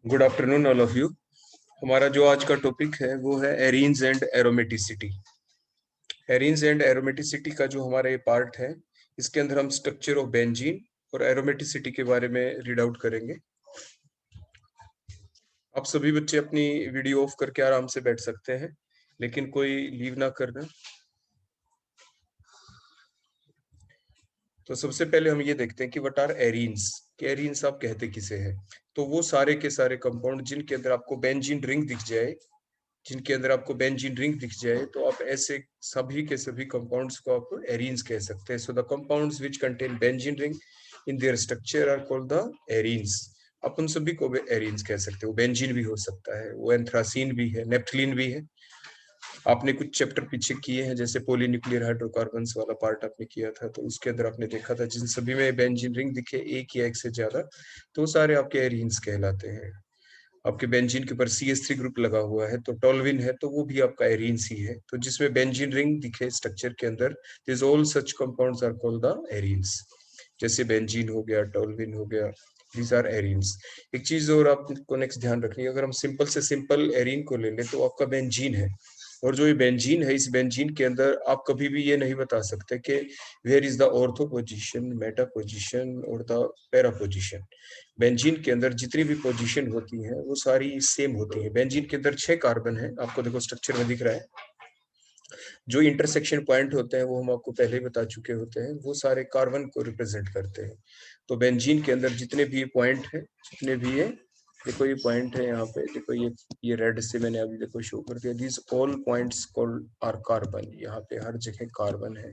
Good afternoon all of you. हमारा जो आज का टॉपिक है वो है arenes and aromaticity. Arenes and aromaticity का जो हमारा ये पार्ट है, इसके अंदर हम स्ट्रक्चर ऑफ बेंजीन और एरोमेटिसिटी के बारे में रीड आउट करेंगे। आप सभी बच्चे अपनी वीडियो ऑफ करके आराम से बैठ सकते हैं, लेकिन कोई लीव ना करना। तो सबसे पहले हम ये देखते हैं कि व्हाट आर एरीन्स। कि एरीन्स आप कहते किसे हैं? तो वो सारे के सारे कंपाउंड जिनके अंदर आपको बेंजीन रिंग दिख जाए, जिनके अंदर आपको बेंजीन रिंग दिख जाए, तो आप ऐसे सभी के सभी कंपाउंड्स को आप एरीन्स कह सकते हैं। So the compounds which contain benzene ring in their structure are called the arenes. आप उन सभी को एरीन्स कह सकते हो। बेंजीन भी हो सकता है, वो एंथ्रासीन भी है, नेप्थलीन भी है। आपने कुछ चैप्टर पीछे किए हैं, जैसे पॉलीन्यूक्लियर हाइड्रोकार्बन्स वाला पार्ट आपने किया था, तो उसके अंदर आपने देखा था जिन सभी में बेंजीन रिंग दिखे एक या एक से ज्यादा, तो सारे आपके एरीन्स कहलाते हैं। आपके बेंजीन के ऊपर CH3 ग्रुप लगा हुआ है, तो टोल्विन है, तो वो भी आपका एरीन्स ही है। तो जिसमें बेंजीन रिंग दिखे स्ट्रक्चर के अंदर, this all such compounds are called the arenes. जैसे बेंजीन हो गया, टोल्विन हो गया, दीज आर एरीन्स। एक चीज और आपको नेक्स्ट ध्यान रखनी है, अगर हम सिंपल से सिंपल एरीन को ले लें तो आपका बेंजीन है, और जो ये बेंजीन है, इस बेंजीन के अंदर आप कभी भी ये नहीं बता सकते कि where is the ortho position, meta position और द पैरा पोजीशन। बेंजीन के अंदर जितनी भी पोजीशन होती है वो सारी सेम होती है। बेंजीन के अंदर 6 कार्बन है, आपको देखो स्ट्रक्चर में दिख रहा है। जो इंटरसेक्शन पॉइंट होते हैं वो हम आपको पहले ही बता चुके होते हैं, वो सारे कार्बन को रिप्रेजेंट करते हैं। तो बेंजीन के अंदर जितने भी पॉइंट है, जितने भी ये देखो ये पॉइंट है, यहाँ पे देखो ये रेड से मैंने अभी देखो शो कर दिया, this all points called are carbon. यहाँ पे हर जगह कार्बन है।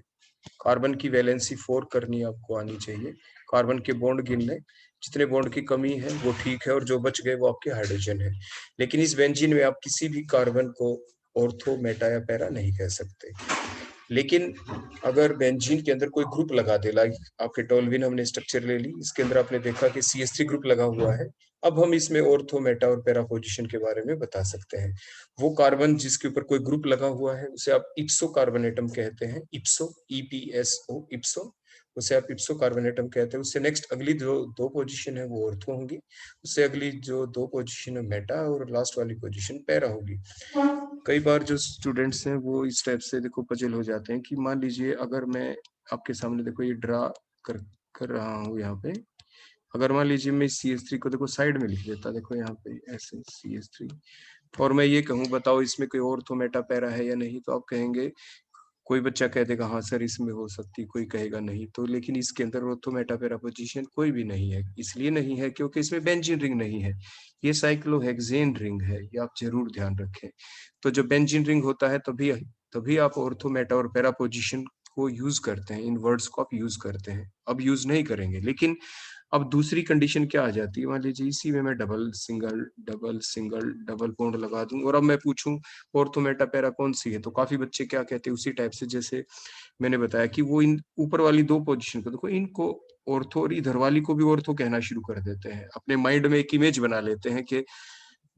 कार्बन की वैलेंसी 4 करनी आपको आनी चाहिए। कार्बन के बॉन्ड गिन लें, जितने बॉन्ड की कमी है वो ठीक है, और जो बच गए वो आपके हाइड्रोजन है। लेकिन इस बेंजीन में आप किसी भी कार्बन को ऑर्थो, मेटा या पैरा नहीं कह सकते। लेकिन अगर बेंजीन के अंदर कोई ग्रुप लगा दे, लाइक आपके टोल्विन हमने स्ट्रक्चर ले ली, इसके अंदर आपने देखा कि CH3 ग्रुप लगा हुआ है, अब हम इसमें ऑर्थो, मेटा और पैरा पोजीशन के बारे में बता सकते हैं। वो कार्बन जिसके ऊपर कोई ग्रुप लगा हुआ है उसे आप इप्सो कार्बन एटम कहते हैं। इप्सो, EPSO, इप्सो, उसे आप इप्सो कार्बन एटम कहते हैं। उससे नेक्स्ट अगली जो दो पोजीशन है वो ऑर्थो होंगी, उससे अगली जो दो पोजीशन है मेटा, और लास्ट वाली पोजीशन पैरा होगी। कई बार जो स्टूडेंट्स हैं वो इस टाइप से देखो पजल हो जाते हैं कि मान लीजिए अगर मैं आपके सामने देखो ये ड्रा कर कर रहा हूँ यहाँ पे, अगर मान लीजिए मैं CH3 को देखो साइड में लिख देता, देखो यहाँ पे ऐसे CH3, और मैं ये कहूँ बताओ इसमें कोई ऑर्थो, मेटा, पैरा है या नहीं, तो आप कहेंगे, कोई बच्चा कह देगा हाँ सर इसमें हो सकती, कोई कहेगा नहीं। तो लेकिन इसके अंदर ऑर्थो, मेटा, पैरा पोजीशन कोई भी नहीं है। इसलिए नहीं है क्योंकि इसमें बेंजीन रिंग नहीं है, ये साइक्लोहेक्सेन रिंग है, ये आप जरूर ध्यान रखें। तो जब बेंजीन रिंग होता है तभी तभी आप ऑर्थो, मेटा और पैरा पोजीशन को यूज करते हैं, इन वर्ड्स को आप यूज करते हैं। अब यूज नहीं करेंगे। लेकिन अब दूसरी कंडीशन क्या आ जाती है, मान लीजिए इसी में मैं double single double single double bond लगा दूं, और अब मैं पूछूं ऑर्थो, मेटा, पैरा कौन सी है, तो काफी बच्चे क्या कहते हैं उसी टाइप से जैसे मैंने बताया कि वो इन ऊपर वाली दो पोजीशन को देखो, इनको ऑर्थो और इधर वाली को भी ऑर्थो कहना शुरू कर देते हैं। अपने माइंड में एक इमेज बना लेते हैं कि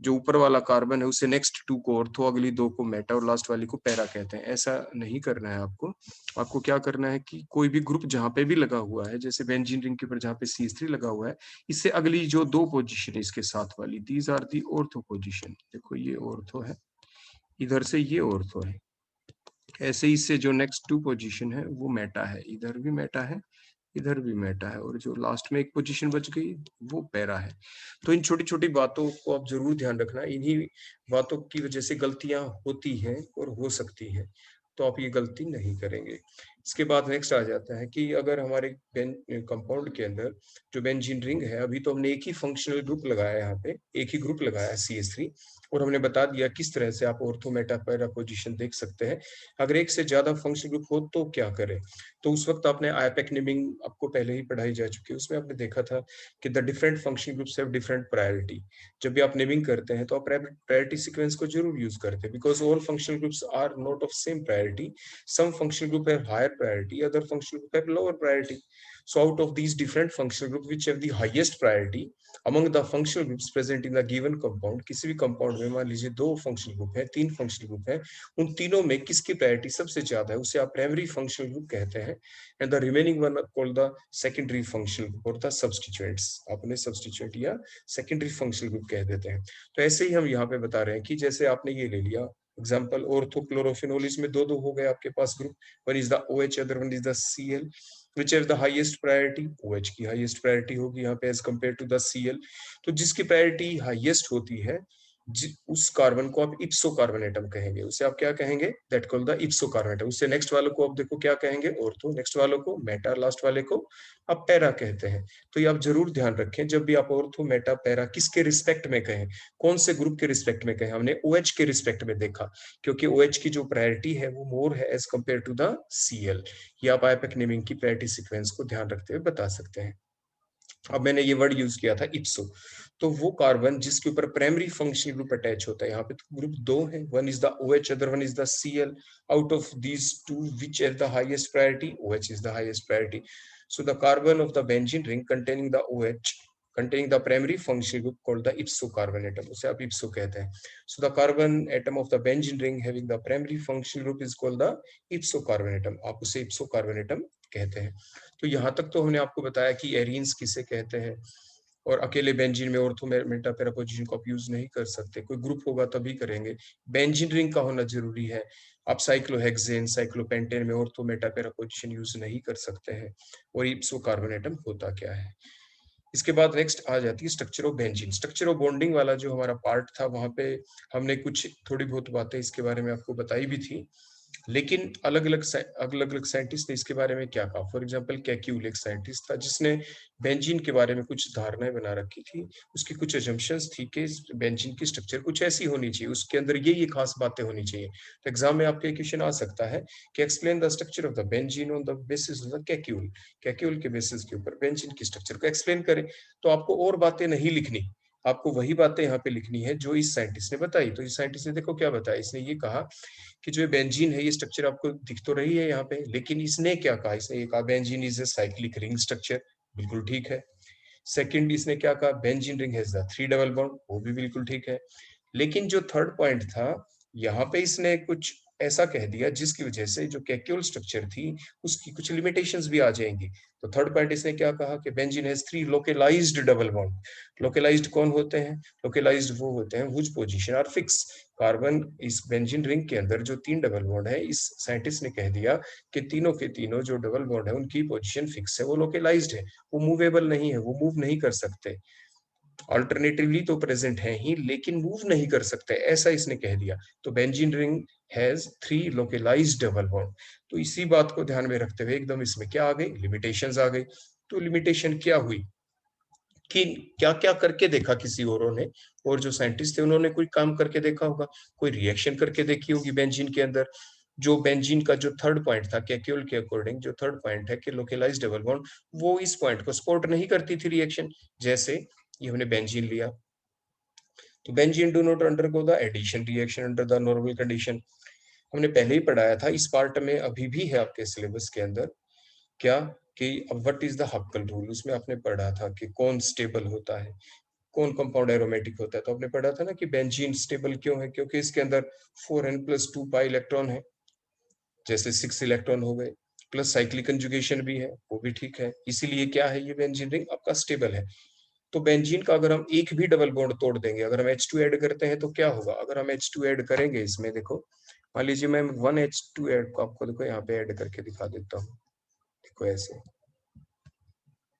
जो ऊपर वाला कार्बन है उसे नेक्स्ट 2 को ऑर्थो, अगली दो को मेटा और लास्ट वाली को पैरा कहते हैं। ऐसा नहीं करना है आपको। आपको क्या करना है कि कोई भी ग्रुप जहां पे भी लगा हुआ है, जैसे बेंजीन रिंग के ऊपर जहां पे CH3 लगा हुआ है, इससे अगली जो दो पोजीशन है इसके साथ वाली, these are the ortho position. देखो ये ऑर्थो है, इधर से ये ऑर्थो है। ऐसे ही इससे जो नेक्स्ट 2 पोजीशन है वो मेटा है, इधर भी मेटा है, इधर भी मेटा है, और जो लास्ट में एक पोजीशन बच गई वो पैरा है। तो इन छोटी छोटी बातों को आप जरूर ध्यान रखना। इन्हीं बातों की वजह से गलतियां होती हैं और हो सकती हैं, तो आप ये गलती नहीं करेंगे। इसके बाद नेक्स्ट आ जाता है कि अगर हमारे कंपाउंड के अंदर जो बेंजीन रिंग है, अभी तो हमने एक ही फंक्शनल ग्रुप लगाया, यहाँ पे एक ही ग्रुप लगाया CH3, और हमने बता दिया किस तरह से आप ऑर्थो, मेटा, पैरा पोजीशन देख सकते हैं। अगर एक से ज्यादा फंक्शनल ग्रुप हो तो क्या करें, तो उस वक्त आपने आईपैक नेमिंग आपको पहले ही पढ़ाई जा चुकी है, उसमें आपने देखा था कि the different functional groups have different priority. जब भी आप नेमिंग करते हैं तो आप प्रायोरिटी सीक्वेंस को जरूर यूज करते हैं, because all functional groups are not of same priority. Some functional group have higher priority, other functional group have lower priority. So out of these different functional group which have the highest priority among the functional groups present in the given compound, किसी भी compound में मान लीजिए 2 functional group है, 3 functional group है, उन तीनों में किसकी प्रायोरिटी सबसे ज्यादा है उसे आप प्राइमरी फंक्शनल ग्रुप कहते हैं, and the remaining one called the secondary functional group और द सब्स्टिट्यूएंट्स, आपने सब्स्टिट्यूएंट या सेकेंडरी फंक्शनल ग्रुप कह देते हैं। तो ऐसे ही हम यहाँ पे बता रहे हैं कि जैसे आपने ये ले लिया एग्जाम्पल ऑर्थोक्लोरोफिनोल, इसमें दो हो गए आपके पास group, one is the OH, other one is the Cl, which have the highest priority, OH की highest priority होगी यहाँ पे as compared to the Cl। तो जिसकी प्रायोरिटी हाईएस्ट होती है उस कार्बन को आप इप्सो कार्बन एटम कहेंगे, उसे आप क्या कहेंगे, that called the इप्सो carbon atom. उससे नेक्स्ट वालों को आप देखो क्या कहेंगे, ऑर्थो, नेक्स्ट वालों को मेटा, लास्ट वाले को आप पैरा कहते हैं। तो ये आप जरूर ध्यान रखें, जब भी आप ऑर्थो मेटा पैरा किसके रिस्पेक्ट में कहें, कौन से ग्रुप के रिस्पेक्ट में कहें, हमने OH के रिस्पेक्ट में देखा, क्योंकि OH की जो प्रायोरिटी है वो मोर है as compare to the Cl। ये आप आइपैक नेमिंग की प्रायोरिटी सीक्वेंस को ध्यान रखते हुए बता सकते हैं। अब मैंने ये वर्ड यूज किया था इप्सो, तो वो कार्बन जिसके ऊपर प्राइमरी फंक्शनल ग्रुप अटैच होता है, यहाँ पे तो ग्रुप 2 है, one is the OH, other one is the Cl। Out of these two which have the highest priority, OH is the highest priority. So the carbon of the benzene ring containing the OH containing the primary functional group called the ipso carbon atom, उसे आप ipso कहते हैं। So the carbon atom of the benzene ring having the primary functional group is called the ipso carbon atom, आप उसे ipso carbon atom कहते हैं। तो यहाँ तक तो हमने आपको बताया कि एरीन्स किसे कहते हैं, और अकेले बेंजीन में ऑर्थो मेटा पैरा पोजीशन को आप यूज नहीं कर सकते, कोई ग्रुप होगा तभी करेंगे, बेंजीन रिंग का होना जरूरी है। आप साइक्लोहेक्सेन, साइक्लोपेंटेन में ortho Meta para position use नहीं कर सकते हैं। और इप्सो कार्बन एटम होता क्या है। इसके बाद नेक्स्ट आ जाती है structure of benzene. Structure of bonding वाला जो हमारा पार्ट था, वहां पे हमने कुछ थोड़ी बहुत बातें इसके बारे में आपको बताई भी थी, लेकिन अलग अलग साइंटिस्ट ने इसके बारे में क्या कहा। फॉर एग्जांपल कैक्यूल एक साइंटिस्ट था जिसने बेंजीन के बारे में कुछ धारणाएं बना रखी थी, उसकी कुछ अजम्पशंस थी कि बेंजीन की स्ट्रक्चर कुछ ऐसी होनी चाहिए, उसके अंदर ये खास बातें होनी चाहिए। तो एग्जाम में आपके क्वेश्चन आ सकता है कि explain the structure of the benzene on the basis of the Kekulé, Kekulé के बेसिस के ऊपर बेंजीन की स्ट्रक्चर को एक्सप्लेन करें। तो आपको और बातें नहीं लिखनी, आपको वही बातें यहाँ पे लिखनी है जो इस साइंटिस्ट ने बताई। तो इस साइंटिस्ट ने देखो क्या बताया, इसने ये कहा कि जो बेंजीन है ये स्ट्रक्चर आपको दिख तो रही है यहाँ पे, लेकिन इसने क्या कहा, इसने ये कहा benzene is a cyclic ring structure, बिल्कुल ठीक है। सेकंड इसने क्या कहा, benzene ring has the 3 double bond, वो भी बिल्कुल ठीक है। लेकिन जो थर्ड पॉइंट था, यहाँ पे इसने कुछ ऐसा कह दिया जिसकी वजह से जो कैक्यूल स्ट्रक्चर थी उसकी कुछ लिमिटेशंस भी आ जाएंगी। तो थर्ड पॉइंट इसने क्या कहा कि benzene has 3 localized double bond. Localized कौन होते हैं, लोकलाइज्ड वो होते हैं which position are fix. Carbon इस बेंजीन रिंग के अंदर जो 3 डबल बॉन्ड है, इस साइंटिस्ट ने कह दिया कि तीनों के तीनों जो डबल बॉन्ड है उनकी पोजीशन फिक्स है, वो लोकलाइज्ड है, वो मूवेबल नहीं है, वो मूव नहीं कर सकते। अल्टरनेटिवली तो प्रेजेंट है ही लेकिन मूव नहीं कर सकते, ऐसा इसने कह दिया। तो benzene ring has 3 localized double bond. तो इसी बात को ध्यान में रखते हुए एकदम इसमें क्या आ गई, लिमिटेशंस आ गई। तो लिमिटेशन क्या हुई कि क्या क्या करके देखा किसी औरों ने, और जो साइंटिस्ट थे उन्होंने कोई काम करके देखा होगा, कोई रिएक्शन करके देखी होगी बेंजीन के अंदर। जो बेंजीन का जो थर्ड पॉइंट था कैक्यूल के अकॉर्डिंग, जो थर्ड पॉइंट है कि लोकलाइज्ड डबल बॉन्ड, वो इस पॉइंट को सपोर्ट नहीं करती थी रिएक्शन। जैसे ये हमने बेंजीन लिया, तो benzene do not undergo the addition reaction under the normal condition. हमने पहले ही पढ़ाया था, इस पार्ट में अभी भी है आपके सिलेबस के अंदर, क्या कि व्हाट इज द हक्कल रूल, उसमें आपने पढ़ा था कि कौन स्टेबल होता है, कौन कंपाउंड एरोमेटिक होता है। तो आपने पढ़ा था ना कि बेंजीन स्टेबल क्यों है, क्योंकि इसके अंदर 4n+2 पाई इलेक्ट्रॉन है, जैसे 6 इलेक्ट्रॉन हो गए, प्लस साइक्लिक कंजुगेशन भी है, वो भी ठीक है, इसीलिए क्या है ये बेंजीन रिंग आपका स्टेबल है। तो बेंजीन का अगर हम एक भी डबल बॉन्ड तोड़ देंगे, अगर हम H2 ऐड करते हैं तो क्या होगा, अगर हम H2 ऐड करेंगे इसमें, देखो मान लीजिए मैं 1H2 ऐड को आपको देखो यहाँ पे ऐड करके दिखा देता हूँ। देखो ऐसे,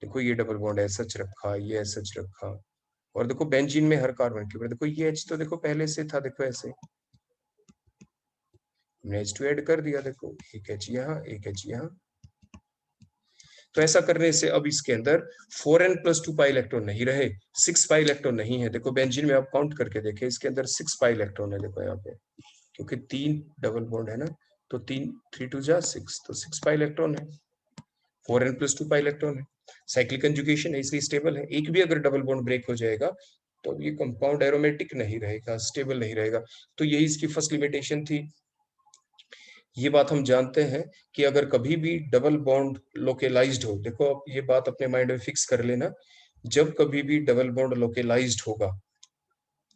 देखो ये डबल बॉन्ड ऐसा रखा, ये ऐसा रखा, और देखो बेंजीन में हर कार्बन के ऊपर देखो ये H तो देखो पहले से था, देखो ऐसे हमने H2 ऐड कर दिया, देखो एक H यहाँ, एक H यहाँ। तो ऐसा करने से अब इसके अंदर 4n+2 पाई इलेक्ट्रॉन नहीं रहे, 6 पाई इलेक्ट्रॉन नहीं है। देखो बेंजीन में आप काउंट करके देखें, इसके अंदर 6 पाई इलेक्ट्रॉन है, देखो यहाँ पे, क्योंकि 3 डबल बॉन्ड है ना, तो 3 2 जा 6, तो 6 पाई इलेक्ट्रॉन है, 4n+2 पाई इलेक्ट्रॉन है, साइक्लिक कंजुगेशन है इसलिए स्टेबल है। एक भी अगर डबल बॉन्ड ब्रेक हो जाएगा तो ये कंपाउंड एरोमेटिक नहीं रहेगा, स्टेबल नहीं रहेगा। तो यही इसकी फर्स्ट लिमिटेशन थी। ये बात हम जानते हैं कि अगर कभी भी डबल बॉन्ड लोकेलाइज्ड हो, देखो आप ये बात अपने माइंड में फिक्स कर लेना, जब कभी भी डबल बॉन्ड लोकेलाइज्ड होगा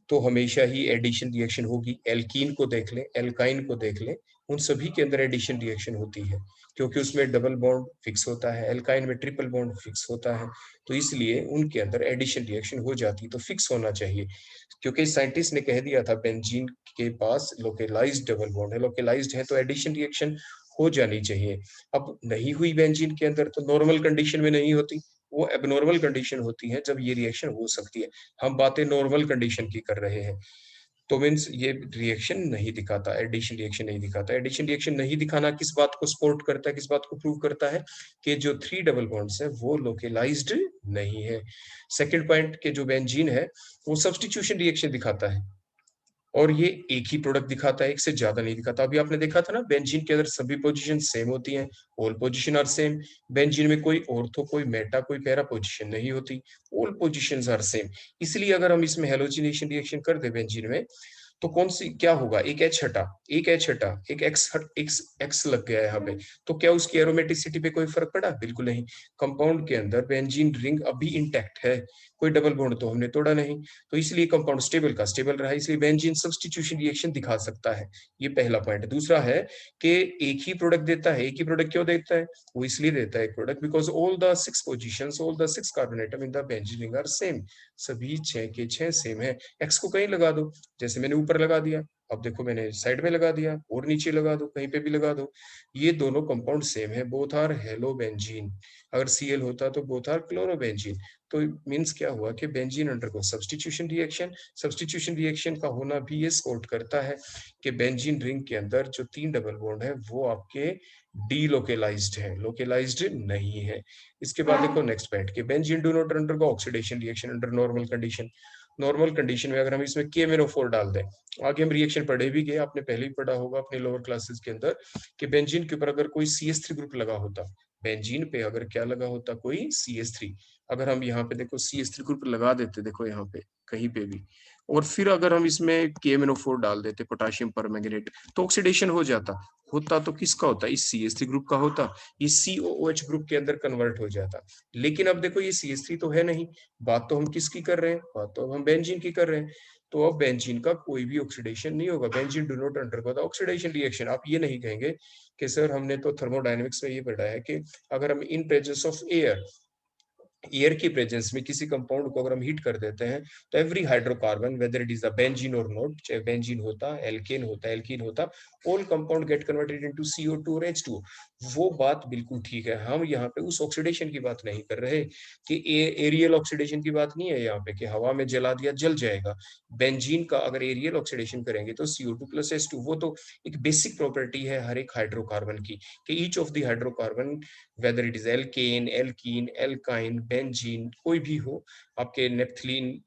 तो हमेशा ही एडिशन रिएक्शन होगी। एल्कीन को देख लें, एल्काइन को देख लें, उन सभी के अंदर एडिशन रिएक्शन होती है, क्योंकि उसमें डबल बॉन्ड फिक्स होता है, एल्काइन में ट्रिपल बॉन्ड फिक्स होता है, तो इसलिए उनके अंदर एडिशन रिएक्शन हो जाती है, तो फिक्स होना चाहिए। क्योंकि साइंटिस्ट ने कह दिया था बेंजीन के पास लोकेलाइज्ड डबल बॉन्ड है, लोकेलाइज्ड है तो एडिशन रिएक्शन हो जानी चाहिए। अब नहीं हुई बेंजीन के अंदर, तो नॉर्मल कंडीशन में नहीं होती, वो एबनॉर्मल कंडीशन होती है जब ये रिएक्शन हो सकती है। हम बातें नॉर्मल कंडीशन की कर रहे हैं, तो मीन्स ये रिएक्शन नहीं दिखाता, एडिशन रिएक्शन नहीं दिखाता। एडिशन रिएक्शन नहीं दिखाना किस बात को सपोर्ट करता है, किस बात को प्रूव करता है, कि जो 3 डबल बॉन्ड्स है वो लोकेलाइज्ड नहीं है। सेकंड पॉइंट के जो बेंजीन है वो सब्स्टिट्यूशन रिएक्शन दिखाता है, और ये एक ही प्रोडक्ट दिखाता है, एक से ज्यादा नहीं दिखाता। अभी आपने देखा था ना, बेंजीन के अंदर सभी पोजीशन सेम होती हैं, all position are same. Benzene में कोई ऑर्थो, कोई मेटा, कोई पैरा पोजीशन नहीं होती, ऑल पोजीशंस आर सेम। इसलिए अगर हम इसमें हेलोजिनेशन रिएक्शन कर दे बेंजीन में, तो कौन सी क्या होगा, एक एच हटा, एक एच हटा, एक एक्स हट, एक्स एक्स लग गया यहाँ पे, तो क्या उसकी एरोमेटिसिटी पे कोई फर्क पड़ा? बिल्कुल नहीं। कंपाउंड के अंदर बेंजीन रिंग अभी इंटैक्ट है, कोई डबल बॉन्ड तो हमने तोड़ा नहीं, तो इसलिए कंपाउंड स्टेबल का स्टेबल रहा, इसलिए बेंजीन सब्स्टिट्यूशन रिएक्शन दिखा सकता है। ये पहला पॉइंट। दूसरा है कि एक ही प्रोडक्ट देता है। एक ही प्रोडक्ट क्यों देता है? वो इसलिए देता है एक product because all the 6 positions, all the 6 carbon atom in the benzene ring are same. सभी 6 के 6 सेम है। एक्स को कहीं लगा दो, जैसे मैंने ऊपर लगा दिया, अब देखो मैंने साइड में लगा दिया, और नीचे लगा दो, कहीं पे भी लगा दो, ये दोनों कंपाउंड सेम है, बोथ आर हेलोबेंजीन। अगर Cl होता तो बोथ आर क्लोरोबेंजीन। तो मींस क्या हुआ कि benzene undergo substitution reaction. Substitution reaction का होना भी ये सपोर्ट करता है कि बेंजीन रिंग के अंदर जो 3 डबल बॉन्ड है वो आपके डीलोकेलाइज्ड है, लोकेलाइज्ड नहीं है। इसके बाद देखो नेक्स्ट पॉइंट कि benzene do not undergo oxidation reaction under normal condition. Normal condition में अगर हम इसमें KMnO4 डाल दें, आगे हम रिएक्शन पढ़े भी गए, आपने पहले ही पढ़ा होगा अपने लोअर क्लासेस के अंदर, कि बेंजीन के ऊपर अगर कोई CH3 ग्रुप लगा होता, बेंजीन पे अगर क्या लगा होता, कोई CH3, अगर हम यहाँ पे देखो CH3 ग्रुप लगा देते, देखो यहाँ पे कहीं पे भी, और फिर अगर हम इसमें KMnO4 डाल देते, पोटाशियम परमैंगनेट, तो ऑक्सीडेशन हो जाता। होता तो किसका होता? इस CH3 ग्रुप का होता, ये COOH ग्रुप के अंदर कन्वर्ट हो जाता। लेकिन अब देखो ये CH3 तो है नहीं, बात तो हम किसकी कर रहे हैं? बात तो हम बेंजीन की कर रहे हैं। तो अब बेंजीन का कोई भी ऑक्सीडेशन नहीं होगा, benzene do not undergo the oxidation reaction. आप ये नहीं कहेंगे कि सर हमने तो थर्मोडायनेमिक्स में ये पढ़ा है कि अगर हम इन प्रेजेंस ऑफ एयर, एयर की प्रेजेंस में किसी कंपाउंड को अगर हम हीट कर देते हैं, तो every hydrocarbon whether it is a benzene और नॉट, चाहे बेंजीन होता, एल्केन होता, एल्कीन होता, all compound get converted into CO2 और H2O। वो बात बिल्कुल ठीक है, हम यहाँ पे उस ऑक्सीडेशन की बात नहीं कर रहे, कि एरियल ऑक्सीडेशन की बात नहीं है यहाँ पे कि हवा में जला दिया जल जाएगा। बेंजीन का अगर एरियल ऑक्सीडेशन करेंगे तो CO2 प्लस H2, वो तो एक बेसिक प्रॉपर्टी है हर एक हाइड्रोकार्बन की, कि each of the hydrocarbon whether it is alkane, alkene, alkyne, benzene, कोई भी हो, आपके नेप्थलीन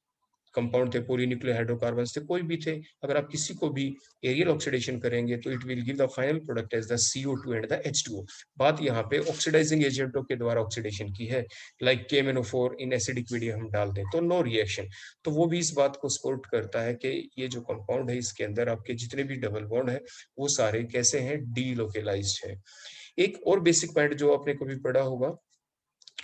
कंपाउंड थे, पॉलीन्यूक्लियर हाइड्रोकार्बन्स थे, कोई भी थे, अगर आप किसी को भी एरियल ऑक्सीडेशन करेंगे तो it will give the final product as the CO2 and the H2O। बात यहाँ पे ऑक्सीडाइजिंग एजेंटों के द्वारा ऑक्सीडेशन की है, like KMnO4 in acidic medium हम डाल दें तो नो रिएक्शन। तो वो भी इस बात को सपोर्ट करता है कि ये जो कंपाउंड है इसके अंदर आपके जितने भी डबल बॉन्ड है वो सारे कैसे हैं? डीलोकेलाइज्ड है। एक और बेसिक पॉइंट जो आपने कभी पढ़ा होगा,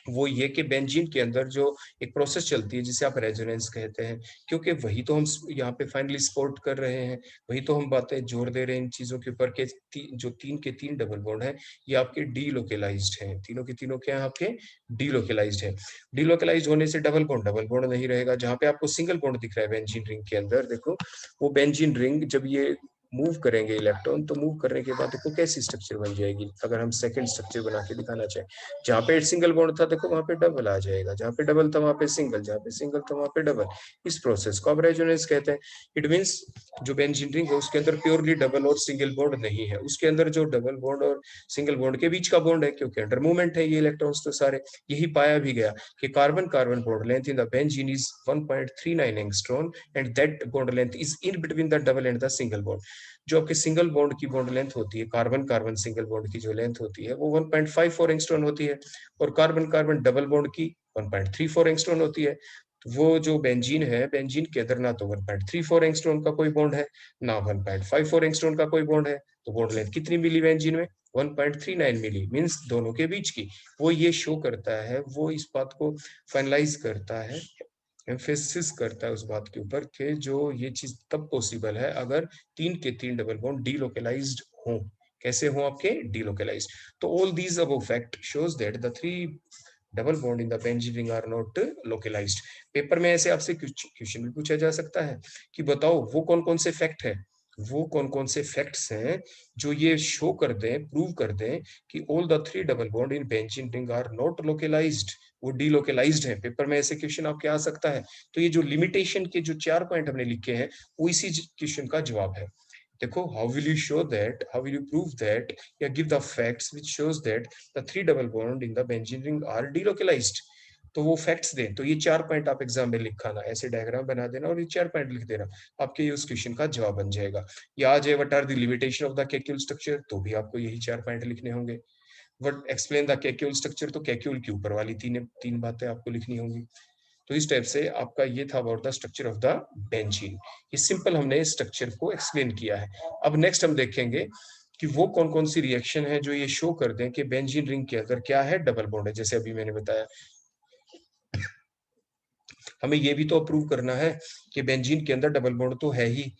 वो ये कि बेंजीन के अंदर जो एक प्रोसेस चलती है जिसे आप रेजोनेंस कहते हैं, क्योंकि वही तो हम यहाँ पे फाइनली सपोर्ट कर रहे हैं, वही तो हम बातें जोर दे रहे हैं इन चीजों के ऊपर के जो 3 के 3 डबल बॉन्ड है ये आपके डीलोकेलाइज्ड हैं, तीनों के तीनों क्या है? आपके डीलोकेलाइज्ड है। डीलोकेलाइज्ड होने से डबल बॉन्ड नहीं रहेगा। जहाँ पे आपको सिंगल बॉन्ड दिख रहा है बेंजीन रिंग के अंदर, देखो वो बेंजीन रिंग जब ये मूव करेंगे इलेक्ट्रॉन, तो मूव करने के बाद देखो कैसी स्ट्रक्चर बन जाएगी। अगर हम सेकंड स्ट्रक्चर बना के दिखाना चाहें, जहाँ पे सिंगल बॉन्ड था देखो वहां पे डबल आ जाएगा, जहाँ पे डबल था वहां पे सिंगल, जहाँ पे सिंगल था वहां पे डबल। इस प्रोसेस को अब रेजोनेंस कहते हैं। इट मींस जो बेंजीन रिंग है उसके अंदर प्योरली डबल और सिंगल बॉन्ड नहीं है, उसके अंदर जो डबल बॉन्ड और सिंगल बॉन्ड के बीच का बॉन्ड है, क्योंकि अंडर मूवमेंट है ये इलेक्ट्रॉन्स तो सारे। यही पाया भी गया कि carbon carbon bond length in the benzene is 1.39 angstrom and that bond length is in between the double and the single bond. जो आपके सिंगल बॉन्ड की बॉन्ड लेंथ होती है, कार्बन कार्बन सिंगल बॉन्ड की जो लेंथ होती है वो 1.54 एंगस्ट्रॉन होती है, और कार्बन कार्बन डबल बॉन्ड की 1.34 एंगस्ट्रॉन होती है। वो जो बेंजीन है, बेंजीन के अंदर ना तो 1.34 एंगस्ट्रॉम का कोई बॉन्ड है, ना 1.54 एंगस्ट्रॉम का कोई बॉन्ड है, तो बॉन्ड लेंथ कितनी मिली बेंजीन में? 1.39 मिली, मींस दोनों के बीच की। वो ये शो करता है, वो इस बात को फाइनलाइज करता है, एम्फेसिस करता है उस बात के ऊपर कि जो ये चीज तब पॉसिबल है अगर तीन के तीन डबल बॉन्ड डीलोकलाइज्ड हो। कैसे हो आपके? डीलोकलाइज्ड। तो all these above fact shows that the three double bond in the benzene ring are not localized. Paper में ऐसे आपसे क्वेश्चन भी पूछा जा सकता है कि बताओ वो कौन कौन से फैक्ट है, वो कौन कौन से फैक्ट्स हैं जो ये शो कर दें, प्रूव कर दें कि all the three double bond in benzene ring are not localized, वो डीलोकलाइज्ड है। पेपर में ऐसे क्वेश्चन आपके आ सकता है। तो ये जो लिमिटेशन के जो 4 पॉइंट हमने लिखे हैं वो इसी क्वेश्चन का जवाब है। देखो, how will you show that, how will you prove that, या give the facts which shows that the three double bond in the benzene ring are delocalized। तो वो फैक्ट्स दें, तो ये 4 पॉइंट आप एग्जाम में लिखाना, ऐसे डायग्राम बना देना और ये 4 पॉइंट लिख देना, आपके उस क्वेश्चन का जवाब बन जाएगा। या आ जाए what are the limitation of the Kekule structure, तो भी आपको यही 4 पॉइंट लिखने होंगे। What explain the Kekule structure, तो कैक्यूल के ऊपर वाली तीन बातें आपको लिखनी होंगी। तो इस टाइप से आपका ये था about the structure of the benzene. ये सिंपल हमने स्ट्रक्चर को एक्सप्लेन किया है। अब नेक्स्ट हम देखेंगे कि वो कौन कौन सी रिएक्शन है जो ये शो कर दें कि बेंजीन रिंग के अंदर क्या है, डबल बॉन्ड है। जैसे अभी मैंने बताया, हमें ये भी तो अप्रूव करना है कि बेंजीन के अंदर डबल बॉन्ड तो है ही।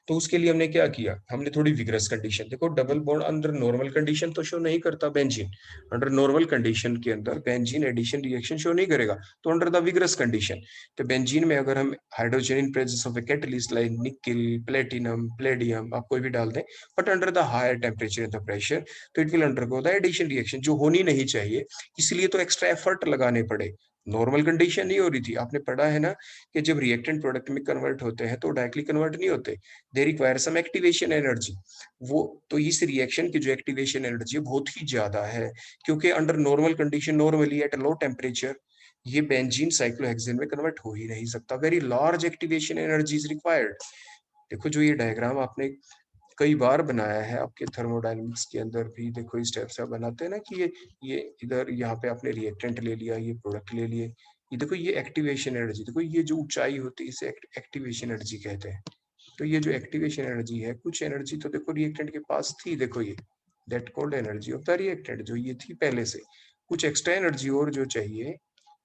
तो उसके लिए हमने क्या किया, हमने थोड़ी विग्रस कंडीशन, देखो double bond under normal condition तो शो नहीं करता बेंजीन, अंडर नॉर्मल कंडीशन के अंदर बेंजीन एडिशन रिएक्शन शो नहीं करेगा। तो अंडर द विग्रस कंडीशन, तो बेंजीन में अगर हम hydrogen in presence of a catalyst like nickel, platinum, palladium, आप कोई भी डाल दें, but under the higher temperature and the pressure, तो it will undergo the addition reaction, जो होनी नहीं चाहिए। इसलिए तो एक्स्ट्रा एफर्ट लगाने पड़े, नॉर्मल कंडीशन नहीं हो रही थी। आपने पढ़ा है ना कि जब रिएक्टेंट प्रोडक्ट में कन्वर्ट होते हैं तो डायरेक्टली कन्वर्ट नहीं होते, they require some activation energy. वो तो इस रिएक्शन की जो एक्टिवेशन एनर्जी बहुत ही ज्यादा है, क्योंकि under normal condition, normally at low temperature, ये बेंजीन साइक्लोहेक्सेन में कन्वर्ट हो ही नहीं सकता। Very large activation energy is required. देखो, जो ये डायग्राम आपने कई बार बनाया है आपके थर्मोडायनेमिक्स के अंदर भी, देखो इस टाइप से बनाते हैं ना कि ये इधर यहाँ पे आपने रिएक्टेंट ले लिया, ये प्रोडक्ट ले लिए, ये देखो ये एक्टिवेशन एनर्जी, देखो ये जो ऊंचाई होती है इसे एक्टिवेशन एनर्जी कहते हैं। तो ये जो एक्टिवेशन एनर्जी है, कुछ एनर्जी तो देखो रिएक्टेंट के पास थी, देखो ये that called energy of the reactant, जो ये थी पहले से। कुछ एक्स्ट्रा एनर्जी और जो चाहिए,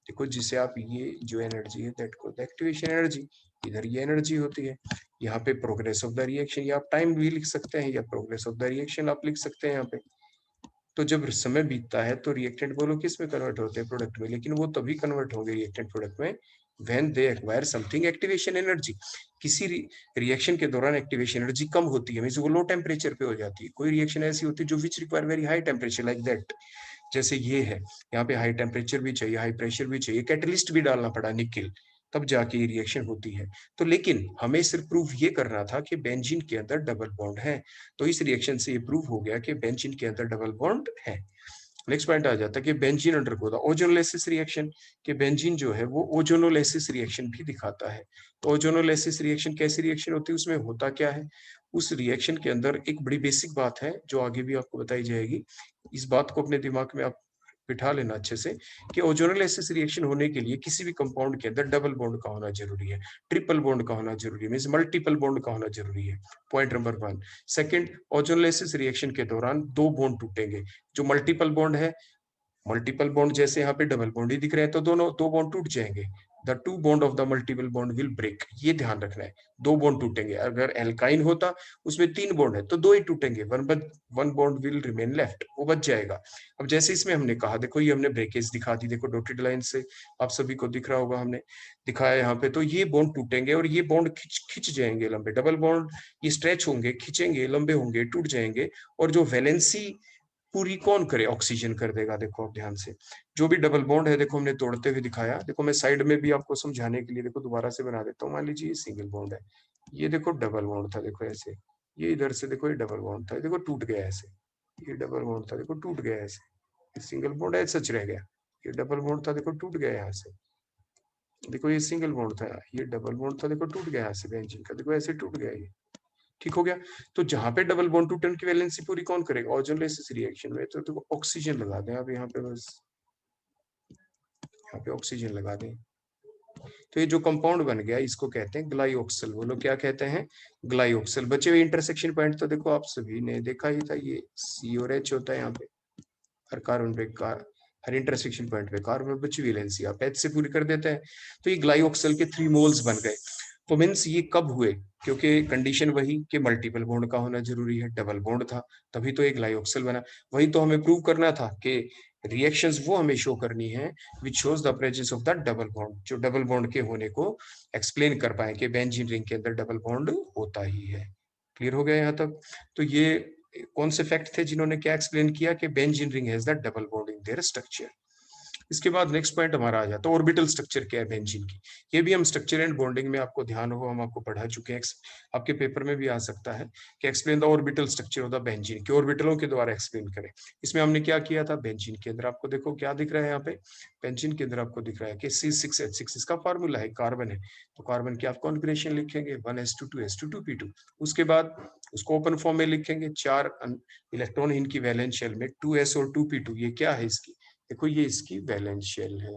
देखो जिसे आप, ये जो एनर्जी है दैट कॉल्ड एक्टिवेशन एनर्जी, इधर ये एनर्जी होती है। यहाँ पे प्रोग्रेस ऑफ द रिएक्शन, या आप टाइम भी लिख सकते हैं, या प्रोग्रेस ऑफ द रिएक्शन आप लिख सकते हैं यहाँ पे। तो जब समय बीतता है तो रिएक्टेंट बोलो किस में कन्वर्ट होते हैं, प्रोडक्ट में, लेकिन वो तभी कन्वर्ट होंगे रिएक्टेंट प्रोडक्ट में when they acquire something activation energy. किसी रिएक्शन के दौरान एक्टिवेशन एनर्जी कम होती है, मींस वो लो टेम्परेचर पे हो जाती है। कोई रिएक्शन ऐसी होती है जो which require very high temperature like that, जैसे ये है, यहाँ पे हाई टेम्परेचर भी चाहिए, हाई प्रेशर भी चाहिए, कैटलिस्ट भी डालना पड़ा निकेल, तब जाके ये रिएक्शन होती है। तो लेकिन हमें सिर्फ प्रूफ ये करना था कि बेंजीन के अंदर डबल बॉन्ड है, तो इस रिएक्शन से ये प्रूफ हो गया कि बेंजीन के अंदर डबल बॉन्ड है। नेक्स्ट पॉइंट आ जाता है कि benzene undergo the ozonolysis reaction, कि बेंजीन जो है वो ओजोनोलिसिस रिएक्शन भी दिखाता है। तो ओजोनोलिसिस रिएक्शन कैसी रिएक्शन होती है, उसमें होता क्या है? उस रिएक्शन के अंदर एक बड़ी बेसिक बात है जो आगे भी आपको बताई जाएगी, इस बात को अपने दिमाग में आप बिठा लेना अच्छे से, कि ओजोनोलिसिस रिएक्शन होने के लिए किसी भी कंपाउंड के अंदर डबल बॉन्ड का होना जरूरी है, ट्रिपल बॉन्ड का होना जरूरी है, मींस मल्टीपल बॉन्ड का होना जरूरी है। Point number 1। Second, ozonolysis reaction के दौरान दो बॉन्ड टूटेंगे। जो मल्टीपल बॉन्ड है, मल्टीपल बॉन्ड जैसे यहाँ पे डबल बॉन्ड ही दिख रहे हैं, तो दोनों दो बॉन्ड टूट जाएंगे। The two bond of the multiple bond will break, ये ध्यान रखना है। दो बॉन्ड टूटेंगे, अगर एल्काइन होता उसमें 3 बॉन्ड है तो दो ही टूटेंगे, one bond will remain left, वो बच जाएगा। अब जैसे इसमें हमने कहा, देखो ये हमने ब्रेकेज दिखा दी, देखो डॉटेड लाइन से आप सभी को दिख रहा होगा, हमने दिखाया यहाँ पे। तो ये बॉन्ड टूटेंगे और ये बॉन्ड खिंच जाएंगे लंबे, डबल बॉन्ड ये स्ट्रेच होंगे, खिंचेंगे, लंबे होंगे, टूट जाएंगे। और जो वैलेंसी पूरी कौन करे, ऑक्सीजन कर देगा। देखो अब ध्यान से, जो भी डबल बॉन्ड है देखो हमने तोड़ते हुए दिखाया। देखो मैं साइड में भी आपको समझाने के लिए देखो दोबारा से बना देता हूँ। मान लीजिए ये सिंगल बॉन्ड है, ये देखो डबल बॉन्ड था, देखो ऐसे, ये इधर से देखो ये डबल बॉन्ड था, देखो टूट गया ऐसे, ये डबल बॉन्ड था, देखो टूट गया ऐसे, ये सिंगल बॉन्ड है सच रह गया, ये डबल बॉन्ड था, देखो टूट गया यहाँ से, देखो ये सिंगल बॉन्ड था, ये डबल बॉन्ड था, देखो टूट गया यहाँ से बेंजीन का, देखो ऐसे टूट गया ये, ठीक हो गया। तो जहां पे डबल बॉन्ड टूटने की वैलेंसी पूरी कौन करेगा, ओजोनोलिसिस रिएक्शन में, तो देखो ऑक्सीजन लगा दें आप यहाँ पे, बस यहाँ पे ऑक्सीजन लगा दें। तो ये जो कंपाउंड बन गया इसको कहते हैं ग्लाइऑक्सल। बोलो क्या कहते हैं? ग्लाइऑक्सल। बचे हुए इंटरसेक्शन पॉइंट तो देखो आप सभी ने देखा ही था, ये सी और एच होता है यहाँ पे, हर कार्बन पे हर इंटरसेक्शन पॉइंट पे कार्बन बची हुई वैलेंसी आप एच से पूरी कर देते हैं। तो ये ग्लाइऑक्सल के 3 मोल्स बन गए। तो मीन्स ये कब हुए? क्योंकि कंडीशन वही कि मल्टीपल बॉन्ड का होना जरूरी है, डबल बॉन्ड था तभी तो एक ग्लाइऑक्सल बना। वही तो हमें प्रूव करना था कि रिएक्शंस वो हमें शो करनी है which shows the presence of the double bond, जो डबल बॉन्ड के होने को एक्सप्लेन कर पाए कि बेंजीन रिंग के अंदर डबल बॉन्ड होता ही है। क्लियर हो गया यहाँ तक? तो ये कौन से फैक्ट थे जिन्होंने क्या एक्सप्लेन किया कि benzene ring has the double bond in their structure. इसके बाद नेक्स्ट पॉइंट हमारा आ जाता है ऑर्बिटल स्ट्रक्चर क्या है बेंजीन की। ये भी हम स्ट्रक्चर एंड बॉन्डिंग में आपको ध्यान हो हम आपको पढ़ा चुके हैं, आपके पेपर में भी आ सकता है कि explain the orbital structure of the benzene, के ऑर्बिटलों के द्वारा एक्सप्लेन करें। इसमें हमने क्या किया था? बेंजीन के अंदर आपको देखो क्या दिख रहा है यहाँ पे, बेंजीन के अंदर आपको दिख रहा है कि C6H6 इसका फार्मूला है, कार्बन है, तो कार्बन की आप कॉन्फ़िगरेशन लिखेंगे 1s2 2s2 2p2। उसके बाद उसको ओपन फॉर्म में लिखेंगे, 4 इलेक्ट्रॉन इनकी वैलेंस शेल में 2s और 2p2। ये क्या है इसकी? देखो ये इसकी वैलेंस शेल है,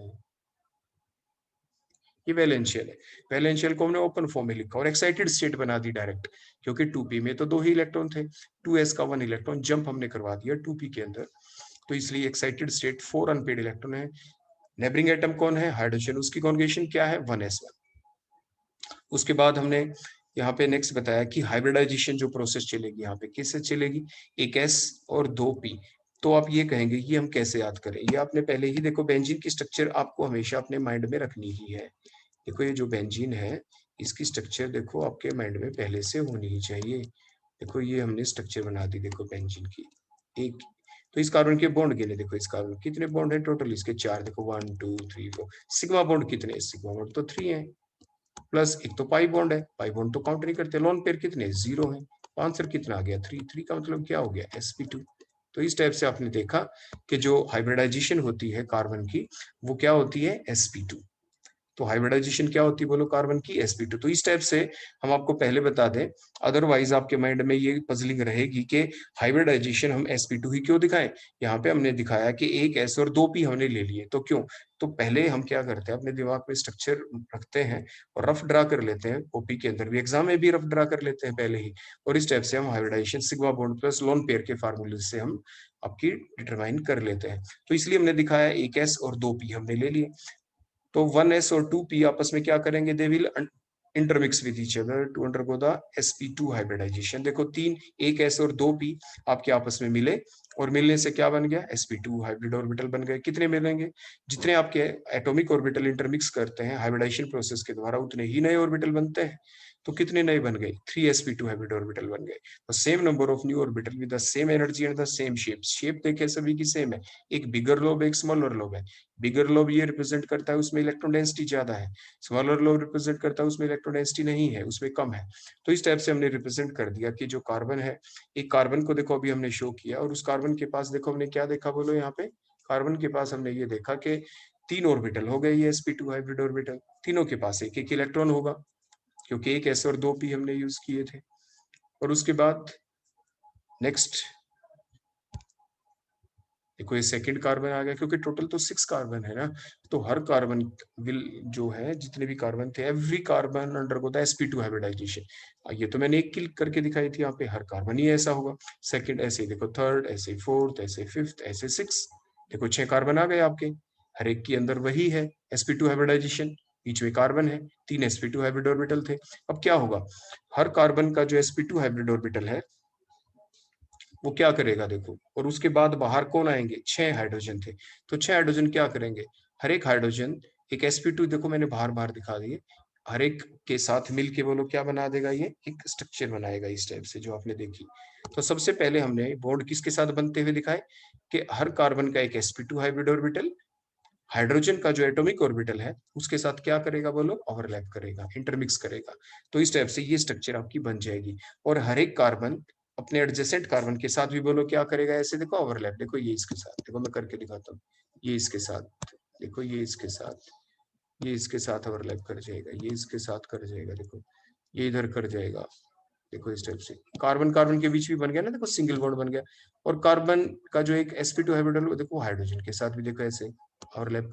ये वैलेंस शेल है। वैलेंस शेल को हमने ओपन फॉर्म में लिखा और एक्साइटेड स्टेट बना दी डायरेक्ट, क्योंकि 2p में तो 2 ही इलेक्ट्रॉन थे, 2s का 1 इलेक्ट्रॉन जंप हमने करवा दिया 2p के अंदर, तो इसलिए एक्साइटेड स्टेट 4 अनपेड इलेक्ट्रॉन है। नेबरिंग एटम कौन है? हाइड्रोजन, उसकी कॉन्जुगेशन क्या है? 1s1। उसके बाद हमने यहाँ पे नेक्स्ट बताया कि हाइब्रिडाइजेशन जो प्रोसेस चलेगी यहाँ पे किससे चलेगी? एक s और 2p। तो आप ये कहेंगे कि हम कैसे याद करें? ये आपने पहले ही देखो, बेंजीन की स्ट्रक्चर आपको हमेशा अपने माइंड में रखनी ही है। देखो ये जो बेंजीन है इसकी स्ट्रक्चर देखो आपके माइंड में पहले से होनी ही चाहिए। देखो ये हमने स्ट्रक्चर बना दी देखो बेंजीन की एक। तो इस कार्बन के बॉन्ड गिने, देखो इस कार्बन कितने बॉन्ड है टोटल? इसके 4, देखो 1 2 3 4। सिग्मा बॉन्ड कितने? सिग्मा बॉन्ड तो 3 है, प्लस एक तो पाई बॉन्ड है, पाई बॉन्ड तो काउंट नहीं करते। लोन पेयर कितने? 0 है। तो आंसर कितना आ गया? 3। 3 का मतलब क्या हो गया? sp2। तो इस टाइप से आपने देखा कि जो हाइब्रिडाइजेशन होती है कार्बन की वो क्या होती है? sp2। तो हाइब्रिडाइजेशन क्या होती है बोलो? कार्बन की sp2। तो इस टाइप से हम आपको पहले बता दें, अदरवाइज आपके माइंड में ये पजलिंग रहेगी कि हाइब्रिडाइजेशन हम sp2 ही क्यों दिखाएं। यहाँ पे हमने दिखाया कि एक s और 2p हमने ले लिए, तो क्यों? तो पहले हम क्या करते हैं, अपने दिमाग में स्ट्रक्चर रखते हैं और रफ ड्रा कर लेते हैं, कॉपी के अंदर भी एग्जाम में भी रफ ड्रा कर लेते हैं पहले ही, और इस टाइप से हम hybridization sigma bond plus lone pair के फार्मूले से हम आपकी डिटरमाइन कर लेते हैं। तो इसलिए हमने दिखाया एक s और 2p हमने ले लिए। तो 1s और 2p आपस में क्या करेंगे? They will intermix with each other to undergo the sp2 hybridization. देखो एक s और 2p आपके आपस में मिले और मिलने से क्या बन गया? sp2 हाइब्रिड ऑर्बिटल बन गए। कितने मिलेंगे? जितने आपके एटॉमिक ऑर्बिटल इंटरमिक्स करते हैं हाइब्रिडाइजेशन प्रोसेस के द्वारा उतने ही नए ऑर्बिटल बनते हैं। तो कितने नए बन गए? 3sp2 हाइब्रिड ऑर्बिटल बन गए। तो same number of new orbital with the same energy and the same shape. Shape देखे सभी की सेम है, एक बिगर लोब एक स्मॉलर लोब है। बिगर लोब ये रिप्रेजेंट करता है उसमें इलेक्ट्रॉन डेंसिटी ज्यादा है, स्मॉलर लोब रिप्रेजेंट करता है उसमें इलेक्ट्रॉन डेंसिटी नहीं है, उसमें कम है। तो इस टाइप से हमने रिप्रेजेंट कर दिया कि जो कार्बन है, एक कार्बन को देखो अभी हमने शो किया और उस कार्बन के पास देखो हमने क्या देखा बोलो? यहाँ पे कार्बन के पास हमने ये देखा कि 3 ऑर्बिटल हो गए ये sp2 हाइब्रिड ऑर्बिटल, तीनों के पास एक एक इलेक्ट्रॉन होगा क्योंकि एक s और 2p हमने यूज किए थे। और उसके बाद नेक्स्ट देखो ये सेकंड कार्बन आ गया, क्योंकि टोटल तो 6 कार्बन है ना, तो हर कार्बन विल जो है जितने भी कार्बन थे every carbon undergo the sp2 hybridization. ये तो मैंने एक क्लिक करके दिखाई थी, यहाँ पे हर कार्बन ही ऐसा होगा। सेकंड ऐसे ही देखो, थर्ड ऐसे, फोर्थ ऐसे, फिफ्थ ऐसे, 6। देखो 6 कार्बन आ गए आपके, हर एक के अंदर वही है sp2 हाइब्रिडाइजेशन, बीच में कार्बन है, 3 sp2 हाइब्रिड ऑर्बिटल थे। अब क्या होगा? हर कार्बन का जो sp2 हाइब्रिड ऑर्बिटल है वो क्या करेगा देखो, और उसके बाद बाहर कौन आएंगे? 6 हाइड्रोजन थे, तो 6 हाइड्रोजन क्या करेंगे? हर एक हाइड्रोजन एक sp2 देखो मैंने बाहर बाहर दिखा दिए, हर एक के साथ मिलके बोलो क्या बना देगा? ये एक स्ट्रक्चर बनाएगा इस टाइप से जो आपने देखी। तो सबसे पहले हमने बॉन्ड किसके साथ बनते हुए दिखाए कि हर कार्बन का एक sp2 हाइब्रिड ऑर्बिटल हाइड्रोजन का जो एटॉमिक ऑर्बिटल है उसके साथ क्या करेगा बोलो? ओवरलैप करेगा, इंटरमिक्स करेगा। तो इस टाइप से ये स्ट्रक्चर आपकी बन जाएगी। और हर एक कार्बन अपने एडजेसेंट कार्बन के साथ भी बोलो क्या करेगा? ऐसे देखो ओवरलैप, देखो ये इसके साथ, देखो मैं करके दिखाता हूँ, ये इसके साथ, देखो ये इसके साथ, ये इसके साथ ओवरलैप कर जाएगा, ये इसके साथ कर जाएगा, देखो ये इधर कर जाएगा। देखो इस टाइप से कार्बन कार्बन के बीच भी बन गया ना, देखो सिंगल बॉन्ड बन गया। और कार्बन का जो एक sp2 हाइब्रिड है देखो हाइड्रोजन के साथ भी देखो ऐसे ओवरलैप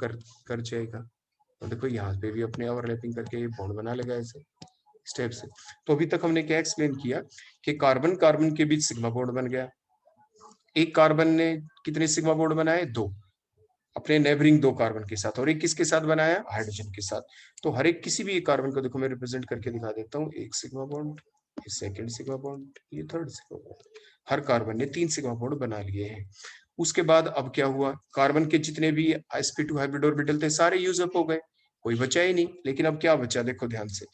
कर जाएगा। तो देखो यहाँ पे भी अपने ओवरलैपिंग करके ये बॉन्ड बना लेगा ऐसे स्टेप से। तो अभी तक हमने क्या एक्सप्लेन किया कि कार्बन कार्बन के बीच सिग्मा बॉन्ड बन गया। एक कार्बन ने कितने सिग्मा बॉन्ड बनाए? 2, अपने नेबरिंग 2 कार्बन के साथ, और एक किसके साथ बनाया? हाइड्रोजन के साथ। तो हर एक किसी भी एक कार्बन को देखो मैं रिप्रेजेंट करके दिखा देता हूँ, एक सिग्मा बॉन्ड, ये सेकंड सिग्मा बॉन्ड, ये थर्ड सिग्मा बॉन्ड। हर कार्बन ने 3 सिग्मा बॉन्ड बना लिए हैं। उसके बाद अब क्या हुआ, कार्बन के जितने भी sp2 हाइब्रिड ऑर्बिटल थे सारे यूज अप हो गए, कोई बचा ही नहीं। लेकिन अब क्या बचा, देखो ध्यान से,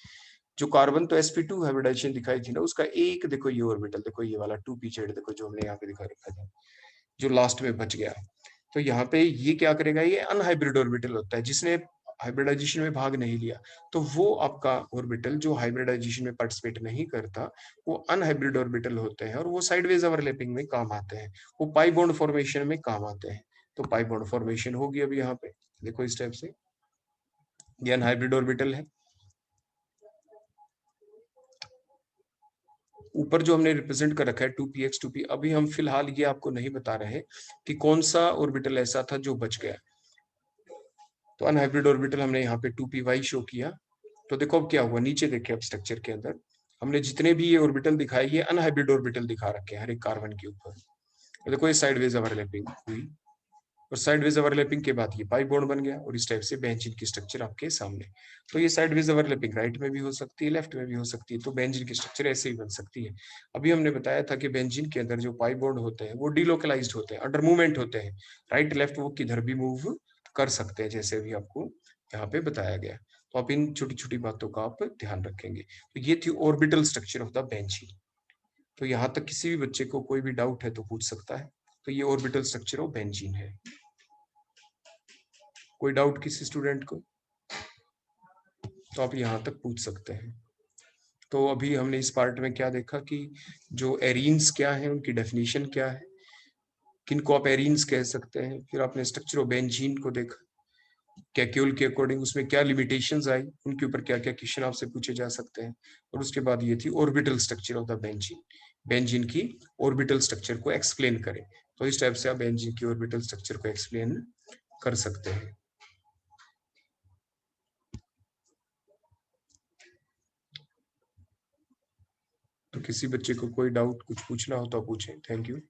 जो कार्बन तो sp2 हाइब्रिडाइजेशन दिखाई थी ना, उसका एक देखो ये ऑर्बिटल, देखो ये वाला 2p-Z, देखो जो हमने यहाँ पे दिखा रखा था, जो लास्ट में बच गया। तो यहाँ पे ये क्या करेगा, ये अनहाइब्रिड ऑर्बिटल होता है, जिसने हाइब्रिडाइजेशन में भाग नहीं लिया। तो वो आपका ऑर्बिटल जो हाइब्रिडाइजेशन में पार्टिसिपेट नहीं करता, वो अनहाइब्रिड ऑर्बिटल होते हैं, और वो साइडवेज ओवरलैपिंग में काम आते हैं, वो पाई बॉन्ड फॉर्मेशन में काम आते हैं। तो पाई बॉन्ड फॉर्मेशन होगी अभी यहाँ पे, देखो इस टाइप से, ये अनहाइब्रिड ऑर्बिटल है। ऊपर जो हमने रिप्रेजेंट कर रखा है 2px 2p, अभी हम फिलहाल ये आपको नहीं बता रहे कि कौन सा ऑर्बिटल ऐसा था जो बच गया। तो अनहाइब्रिड ऑर्बिटल हमने यहाँ पे 2py शो किया। तो देखो अब क्या हुआ, नीचे देखिए अब स्ट्रक्चर के अंदर हमने जितने भी ये ऑर्बिटल दिखाए, ये अनहाइब्रिड ऑर्बिटल दिखा रखे हैं हर एक कार्बन के ऊपर। तो देखो ये साइडवेज ओवरलैपिंग हुई, और साइडवेज ओवरलैपिंग के बाद ये पाई बॉन्ड बन गया, और इस टाइप से बेंजीन की स्ट्रक्चर आपके सामने। तो ये साइडवेज ओवरलैपिंग राइट में भी हो सकती है, लेफ्ट में भी हो सकती है, तो बेंजीन की स्ट्रक्चर ऐसे ही बन सकती है। अभी हमने बताया था कि बेंजीन के अंदर जो पाई बॉन्ड होते हैं वो डिलोकलाइज्ड होते हैं, अंडर मूवमेंट होते हैं, राइट लेफ्ट वो किधर भी मूव कर सकते हैं, जैसे अभी आपको यहाँ पे बताया गया। तो आप इन छोटी छोटी बातों का आप ध्यान रखेंगे। तो ये थी orbital structure of the benzene. तो यहाँ तक किसी भी बच्चे को कोई भी डाउट है तो पूछ सकता है। तो ये ऑर्बिटल स्ट्रक्चर ऑफ बेंजीन है। कोई डाउट किसी स्टूडेंट को, तो आप यहाँ तक पूछ सकते हैं। तो अभी हमने इस पार्ट में क्या देखा कि जो एरीन्स क्या है, उनकी डेफिनेशन क्या है, किनको आप एरीन्स कह सकते हैं। फिर आपने स्ट्रक्चर ऑफ बेंजीन को देखा, कैक्यूल के अकॉर्डिंग उसमें क्या लिमिटेशंस आई, उनके ऊपर क्या क्या क्वेश्चन आपसे पूछे जा सकते हैं। और उसके बाद ये थी orbital structure of the benzene, benzene की ऑर्बिटल स्ट्रक्चर को एक्सप्लेन करें। तो इस टाइप से आप बेंजीन की ऑर्बिटल स्ट्रक्चर को एक्सप्लेन कर सकते हैं। तो किसी बच्चे को कोई डाउट कुछ पूछना हो तो पूछें। Thank you.